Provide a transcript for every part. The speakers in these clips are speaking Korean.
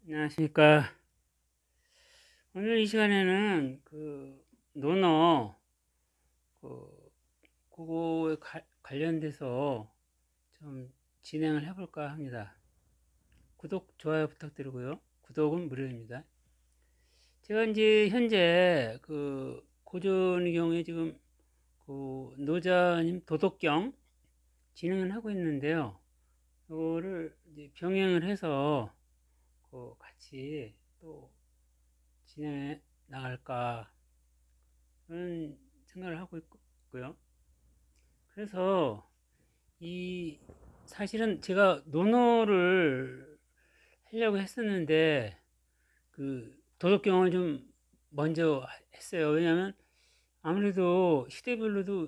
안녕하십니까. 오늘 이 시간에는 논어, 그, 그거에 관련돼서 좀 진행을 해볼까 합니다. 구독, 좋아요 부탁드리고요. 구독은 무료입니다. 제가 이제 현재 고전의 경우에 지금 노자님 도덕경 진행을 하고 있는데요. 이거를 이제 병행을 해서 같이 또 진행해 나갈까 그런 생각을 하고 있고요. 그래서 이 사실은 제가 논어를 하려고 했었는데 도덕경을 좀 먼저 했어요. 왜냐하면 아무래도 시대별로도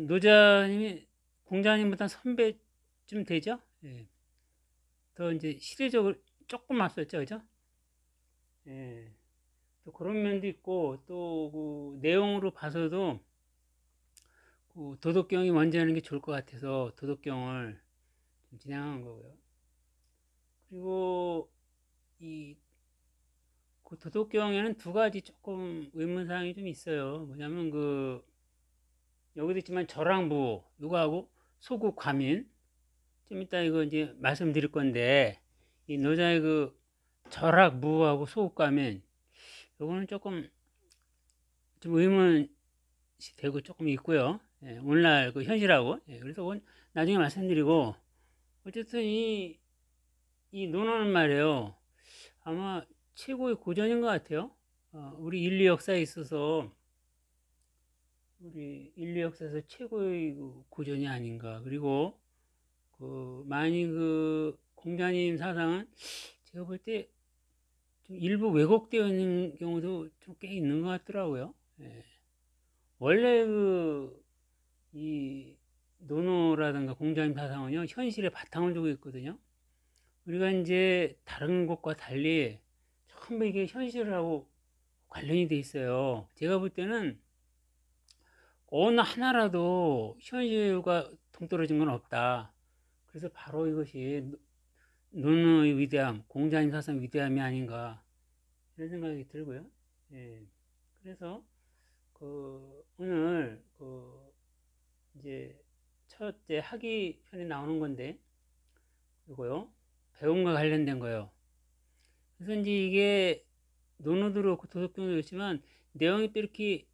노자님이 공자님보다 선배쯤 되죠. 예. 더 이제 시대적으로 조금 앞섰죠, 그죠? 예. 또 그런 면도 있고 또 내용으로 봐서도 도덕경이 먼저 하는 게 좋을 것 같아서 도덕경을 좀 진행한 거고요. 그리고 이 도덕경에는 두 가지 조금 의문사항이 좀 있어요. 뭐냐면 여기도 있지만 절황부 이거하고 소국 과민 좀 이따 이거 이제 말씀드릴 건데 이 노자의 절학무하고 소국 과민 요거는 조금 좀 의문이 되고 조금 있고요. 예, 오늘날 현실하고 그래서 그건 나중에 말씀드리고 어쨌든 이 논어는 말이에요. 아마 최고의 고전인 것 같아요. 우리 인류 역사에 있어서 최고의 고전이 아닌가. 그리고 많이 공자님 사상은 제가 볼 때 좀 일부 왜곡되어 있는 경우도 좀 꽤 있는 것 같더라고요. 예. 원래 이 논어라든가 공자님 사상은요 현실에 바탕을 두고 있거든요. 우리가 이제 다른 곳과 달리 전부 이게 현실하고 관련이 돼 있어요. 제가 볼 때는 어느 하나라도 현실과 동떨어진 건 없다. 그래서 바로 이것이 논어의 위대함, 공자님 사상 위대함이 아닌가 이런 생각이 들고요. 예. 그래서 오늘 이제 첫째 학기 편에 나오는 건데 이거요. 배움과 관련된 거요. 그래서 이제 이게 논어도 그렇고 도덕경도 그렇지만 내용이 또 이렇게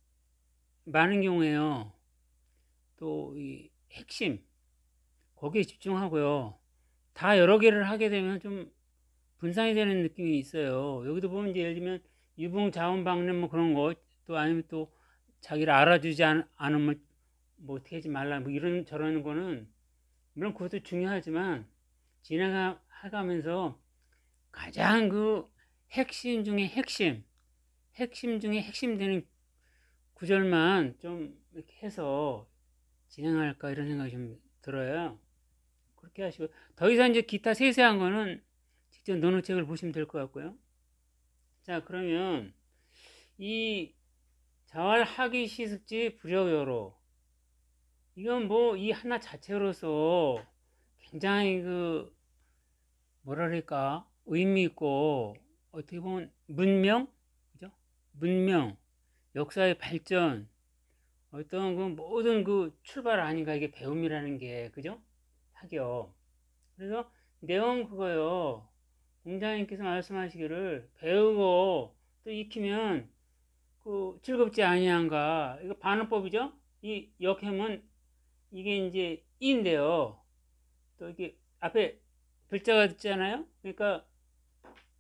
많은 경우에요. 또 이 핵심 거기에 집중하고요. 다 여러 개를 하게 되면 좀 분산이 되는 느낌이 있어요. 여기도 보면 이제 예를 들면 유붕자원방면 뭐 그런 거 또 아니면 또 자기를 알아주지 않으면 뭐 어떻게 하지 말라 뭐 이런 저런 거는 물론 그것도 중요하지만 진행하면서 가장 핵심 중에 핵심 중에 핵심 되는 구절만 좀 이렇게 해서 진행할까 이런 생각이 좀 들어요. 그렇게 하시고 더 이상 이제 기타 세세한 거는 직접 논어책을 보시면 될 것 같고요. 자, 그러면 이 자활하기 시습지 불여여로 이건 뭐 이 하나 자체로서 굉장히 뭐랄까 의미 있고 어떻게 보면 문명, 그죠? 문명, 역사의 발전, 어떤 모든 출발 아닌가 이게 배움이라는 게 그죠? 학교. 그래서 내용 그거요. 공자님께서 말씀하시기를 배우고 또 익히면 즐겁지 아니한가. 이거 반어법이죠? 이 역행은 이게 이제 이인데요. 또 이게 앞에 글자가 있잖아요. 그러니까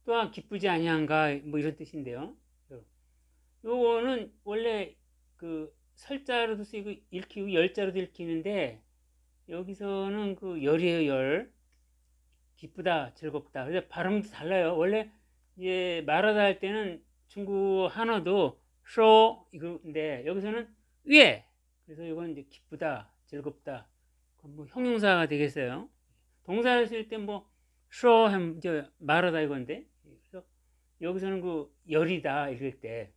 또한 기쁘지 아니한가 뭐 이런 뜻인데요. 요거는 원래 설자로도 쓰이고 읽히고 열자로도 읽히는데 여기서는 열이에요. 열. 기쁘다, 즐겁다. 근데 발음도 달라요. 원래 이제 말하다 할 때는 중국 한어도 쇼 이건데 여기서는 위에. 그래서 이건 이제 기쁘다, 즐겁다. 뭐 형용사가 되겠어요. 동사를 쓸 때 뭐 쇼 하면 이제 말하다 이건데. 그래서 여기서는 열이다 이럴 때.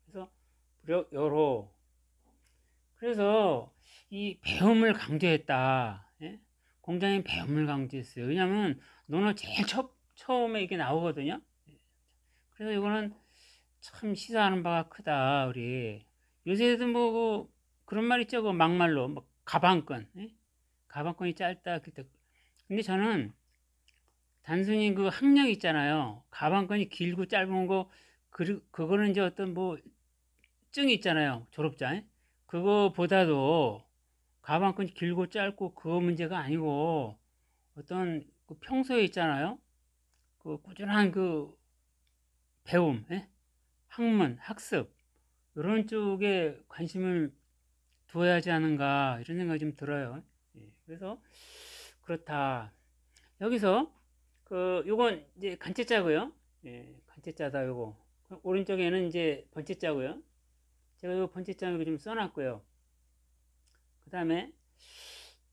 그래서 여로. 그래서 이 배움을 강조했다. 예? 공자님 배움을 강조했어요. 왜냐하면 논어 제일 처음에 이게 나오거든요. 그래서 이거는 참 시사하는 바가 크다. 우리 요새도 뭐 그런 말 있죠. 그 막말로 뭐 가방끈, 예? 가방끈이 짧다. 근데 저는 단순히 그 학력 있잖아요. 가방끈이 길고 짧은 거 그거는 이제 어떤 뭐 증이 있잖아요. 졸업장. 그거보다도 가방끈이 길고 짧고 그거 문제가 아니고 어떤 그 평소에 있잖아요. 그 꾸준한 그 배움, 예? 학문, 학습 이런 쪽에 관심을 두어야 하지 않은가 이런 생각이 좀 들어요. 예, 그래서 그렇다. 여기서 그 요건 이제 간체자고요. 예, 간체자다 요거. 오른쪽에는 이제 번체자고요. 제가 요 번체자 좀 써놨고요. 그 다음에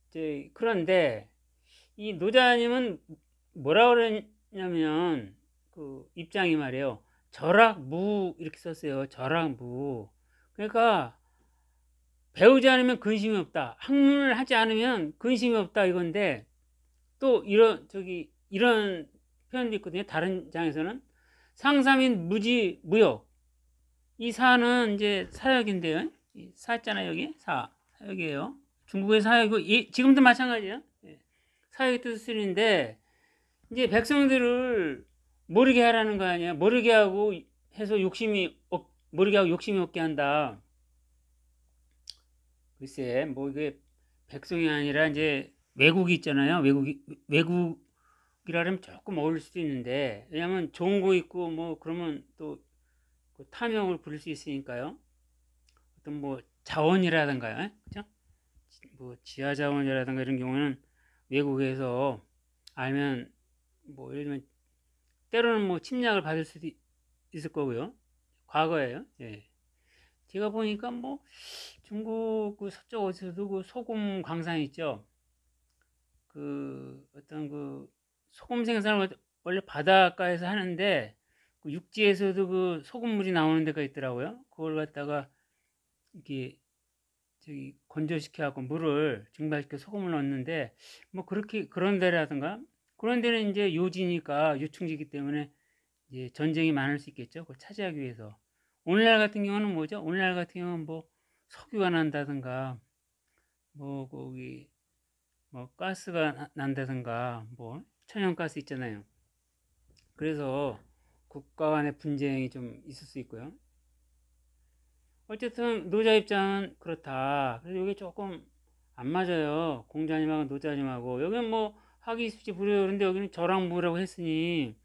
이제 그런데 이 노자님은 뭐라 그랬냐면 그 입장이 말이에요. 절학무 이렇게 썼어요. 절학무. 그러니까 배우지 않으면 근심이 없다. 학문을 하지 않으면 근심이 없다 이건데 또 이런 표현도 있거든요. 다른 장에서는 상삼인 무지 무역. 이 사는 이제 사역인데요. 사 있잖아요. 여기 사역이에요. 중국의 사역이고 지금도 마찬가지예요. 예. 사역의 뜻을 쓰는데 이제 백성들을 모르게 하라는 거 아니야. 모르게 하고 해서 모르게 하고 욕심이 없게 한다. 글쎄, 뭐 이게 백성이 아니라 이제 외국이 있잖아요. 외국이라면 조금 어울릴 수도 있는데, 왜냐면 좋은 거 있고 뭐 그러면 또 그 탐욕을 부릴 수 있으니까요. 어떤 뭐 자원이라든가요, 그죠? 뭐 지하 자원이라든가 이런 경우는 외국에서 알면 뭐 예를 들면 때로는 뭐 침략을 받을 수도 있을 거고요. 과거에요. 예. 제가 보니까 뭐 중국 그 서쪽 어디서도 그 소금 광산 있죠. 그 어떤 그 소금 생산을 원래 바닷가에서 하는데 그 육지에서도 그 소금물이 나오는 데가 있더라고요. 그걸 갖다가 이렇게 저기 건조시켜 갖고 물을 증발시켜 소금을 넣는데 뭐 그렇게 그런 데라든가 그런 데는 이제 요지니까 요충지기 때문에 이제 전쟁이 많을 수 있겠죠. 그걸 차지하기 위해서. 오늘날 같은 경우는 뭐죠? 오늘날 같은 경우는 뭐 석유가 난다든가 뭐 거기 뭐 가스가 난다든가 뭐 천연가스 있잖아요. 그래서 국가 간의 분쟁이 좀 있을 수 있고요. 어쨌든 노자 입장은 그렇다. 그래서 이게 조금 안 맞아요. 공자님하고 노자님하고 여기는 뭐 학위 수지 부려 그런데 여기는 저랑무라고 했으니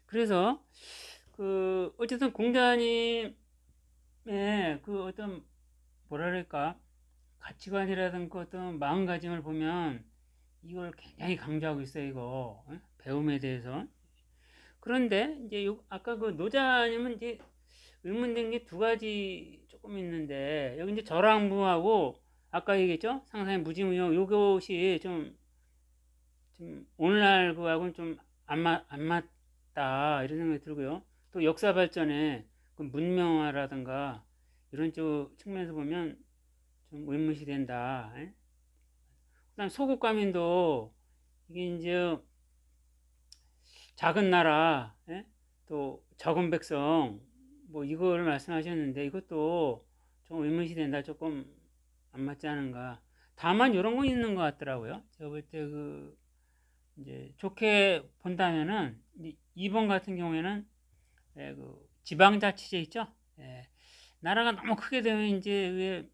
그래서 그 어쨌든 공자님의 그 어떤 뭐라 그럴까 가치관이라든가 어떤 마음가짐을 보면 이걸 굉장히 강조하고 있어요. 이거 배움에 대해서. 그런데 이제 아까 그 노자님은 이제 의문된 게 두 가지 조금 있는데 여기 이제 절항무하고 아까 얘기했죠 상상의 무지무용 요것이 좀 오늘날 그하고는 좀 안 맞다 이런 생각이 들고요. 또 역사 발전에 그 문명화라든가 이런 쪽 측면에서 보면 좀 의문시 된다. 그다음 소국가민도 이게 이제 작은 나라, 또 적은 백성, 뭐 이거를 말씀하셨는데 이것도 좀 의문시 된다. 조금 안 맞지 않은가. 다만 이런 건 있는 것 같더라고요. 제가 볼 때 그 이제 좋게 본다면은 2번 같은 경우에는 그 지방자치제 있죠. 예, 나라가 너무 크게 되면 이제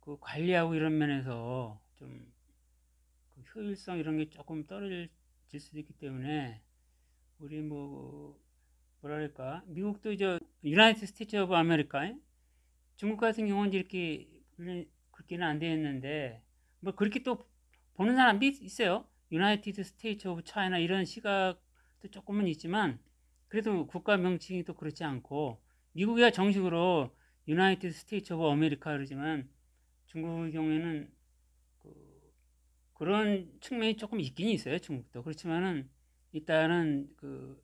그 관리하고 이런 면에서 좀그 효율성 이런 게 조금 떨어질 수도 있기 때문에 우리 뭐 뭐랄까 미국도 이제 유나이티드 스테이트 오브 아메리카 중국 같은 경우는 이렇게 그렇게는 안 되어 있는데 뭐 그렇게 또 보는 사람도 있어요. 유나이티드 스테이트 오브 차이나 이런 시각도 조금은 있지만 그래도 국가 명칭이 또 그렇지 않고 미국이야 정식으로 유나이티드 스테이트 오브 아메리카 그러지만 중국의 경우에는 그런 측면이 조금 있긴 있어요. 중국도 그렇지만은 일단은 그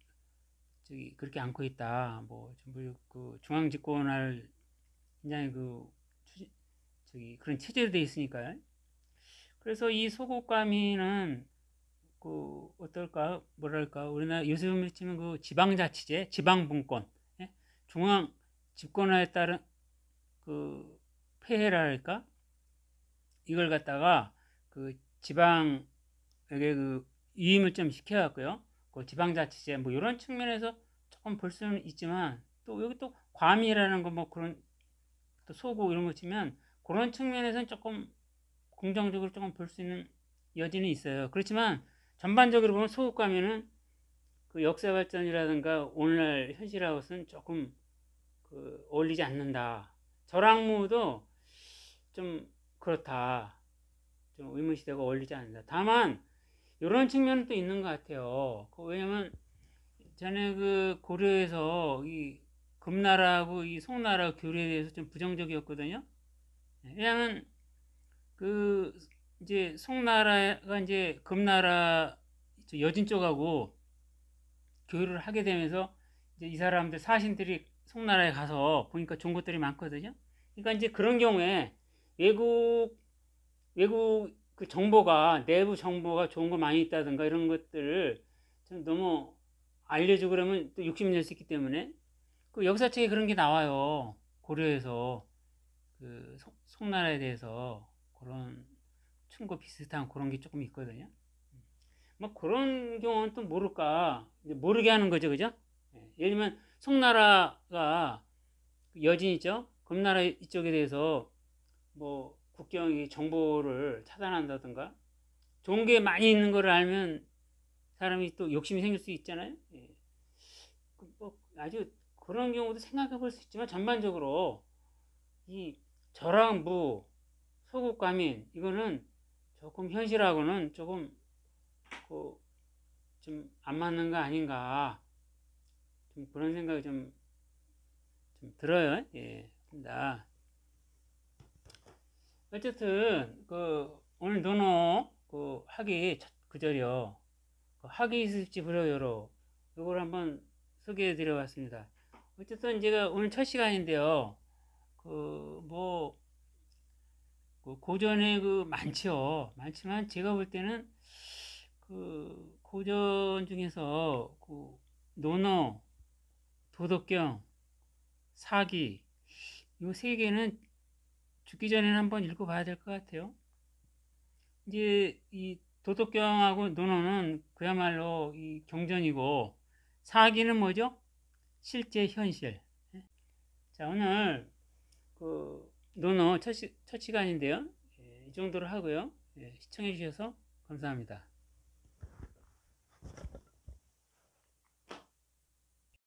저기 그렇게 않고 있다. 뭐 전부 그 중앙 집권할 굉장히 저기 그런 체제로 돼 있으니까요. 그래서 이 소국가민은 어떨까, 뭐랄까, 우리나라 요즘에 치면 그 지방자치제, 지방분권, 예? 중앙 집권화에 따른 그 폐해랄까? 이걸 갖다가 그 지방에게 그 위임을 좀 시켜갖고요. 그 지방자치제 뭐 이런 측면에서 조금 볼 수는 있지만 또 여기 또 과밀이라는 거 뭐 그런 또 소구 이런 거 치면 그런 측면에서는 조금 긍정적으로 조금 볼 수 있는 여지는 있어요. 그렇지만 전반적으로 보면 소극감에는 그 역사 발전이라든가 오늘날 현실하고는 조금 그 어울리지 않는다. 절항무도 좀 그렇다. 좀 의문시되고 어울리지 않는다. 다만 이런 측면은 또 있는 것 같아요. 왜냐면 전에 그 고려에서 이 금나라하고 이 송나라 교류에 대해서 좀 부정적이었거든요. 왜냐면 그 이제 송나라가 이제 금나라 여진 쪽하고 교류를 하게 되면서 이제 이 사람들 사신들이 송나라에 가서 보니까 좋은 것들이 많거든요. 그러니까 이제 그런 경우에 외국 그 정보가 내부 정보가 좋은 거 많이 있다든가 이런 것들을 좀 너무 알려주고 그러면 또 욕심 낼 수 있기 때문에 그 역사책에 그런 게 나와요. 고려에서 그 송나라에 대해서 그런 충고 비슷한 그런 게 조금 있거든요. 뭐 그런 경우는 또 모를까 모르게 하는 거죠, 그죠? 예를 들면 송나라가 여진 있죠. 금나라 이쪽에 대해서 뭐 국경이 정보를 차단한다든가 좋은 게 많이 있는 걸 알면 사람이 또 욕심이 생길 수 있잖아요. 예. 뭐 아주 그런 경우도 생각해 볼 수 있지만 전반적으로 이 절항무 소국가민 이거는 조금 현실하고는 조금 좀 안 맞는 거 아닌가 좀 그런 생각이 좀 들어요. 예. 어쨌든 오늘 노노 학위 구절이요. 학위 있을지 불여요로 이걸 한번 소개해 드려 봤습니다. 어쨌든 제가 오늘 첫 시간인데요. 뭐 고전에 많죠. 많지만 제가 볼 때는 고전 중에서 논어, 도덕경, 사기 이 세 개는 죽기 전에는 한번 읽어봐야 될 것 같아요. 이제 이 도덕경하고 논어는 그야말로 이 경전이고 사기는 뭐죠? 실제 현실. 자, 오늘 논어 첫 시간인데요. 이 정도로 하고요. 시청해 주셔서 감사합니다.